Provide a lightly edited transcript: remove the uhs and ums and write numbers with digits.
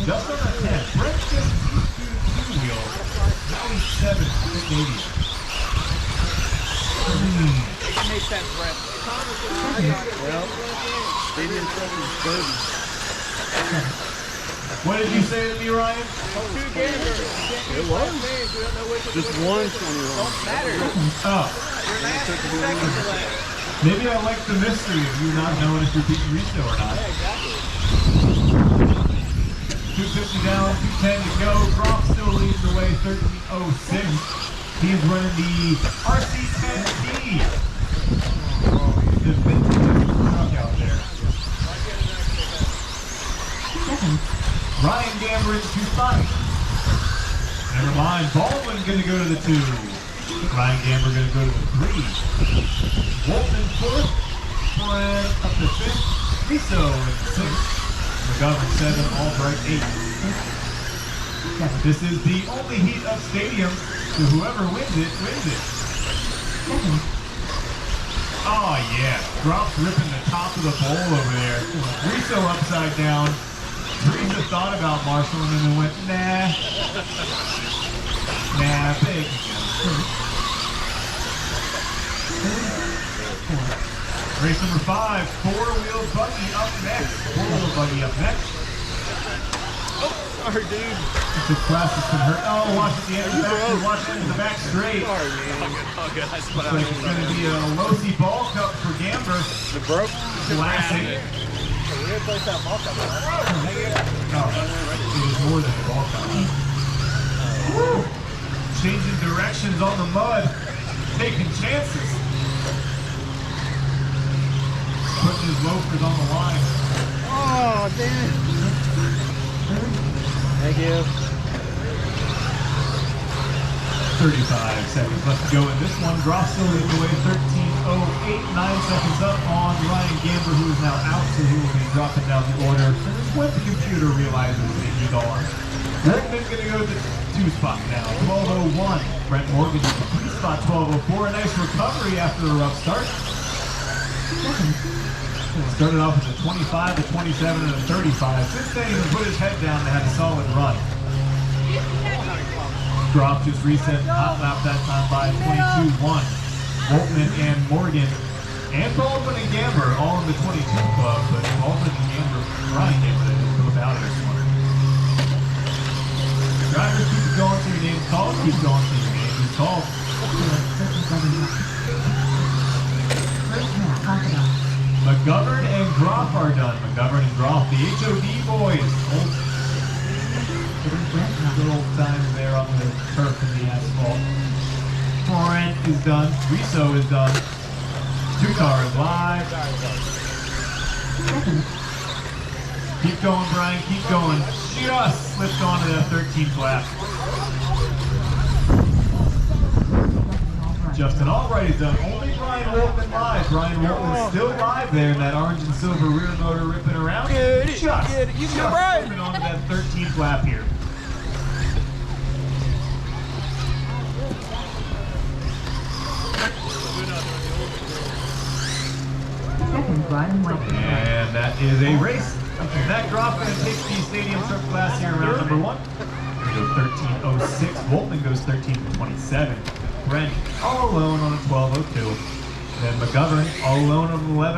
just under 10. Brent just two-wheel. 97 Canadian. It makes sense, Brent. Well, stadium truck is burden. What did you say to me, Ryan? Two gamers. It was. Just one 21. Don't matter. Oh. We're last 2 seconds away. Maybe I like the mystery of you not knowing if you're beating Riso or not. Yeah, exactly. 250 down, 210 to go. Groff still leads the way, 13:06. He is running the RC10D. The vintage truck out there. Ryan Gamber in 2-5. Never mind, Baldwin's going to go to the 2. Ryan Gamber going to go to the 3. Wolfman 4th. Brent up to 5th. Riso in 6th. McGovern 7. Albright 8. This is the only heat of stadium, so whoever wins it, wins it. Oh yeah, Groff's ripping the top of the bowl over there. Riso upside down. Teresa thought about marshalling and then went, nah. Nah, big. Race number 5, four-wheel buggy up next. Four-wheel buggy up next. Oh, sorry, dude. This class has been hurt. Oh, watch at the end of the back. Watch into the back straight. Sorry, man. Looks like it's going to be a Losi ball cup for Gamber. The broke? Classic. We're going to place that ball cup on. Oh, it was more than a ball cup. Woo. Changing directions on the mud. Taking chances. Putting his loafers on the line. Oh, damn. Thank you. 35 seconds left to go in this one. Groff still leading the way, 13:08, 9 seconds up on Ryan Gamber, who is now out, so he will be dropping down the order when the computer realizes that he's on. Morgan's going to go to the 2 spot now, 12:01. Brent Morgan in the 3 spot, 12:04. A nice recovery after a rough start. Started off with a 25, a 27, and a 35. Since then, he put his head down and had a solid run. Groff just reset hot lap that time by 22:1. Wolfman and Morgan and Baldwin and Gamber all in the 22 club, but Baldwin and Gamber, Ryan Gamber, they just both out of this one. Drivers, keep it going to your name's called. Keep going to your name's called. McGovern and Groff are done. McGovern and Groff, the HOD boys. Good old times there on the turf and the asphalt. Brent is done. Riso is done. 2 cars live. Keep going, Brian. Keep going. Just slipped onto that 13th lap. Justin Albright is done. Only Brian Wolfman live. Brian Wolfman still live there in that orange and silver rear motor ripping around. Just slipping onto that 13th lap here. And that is a race. Matt Groff going to take the stadium truck class here in round number 1. Go 13:06. Wolfman goes 13:27. Brent all alone on a 12:02. Then McGovern all alone on 11.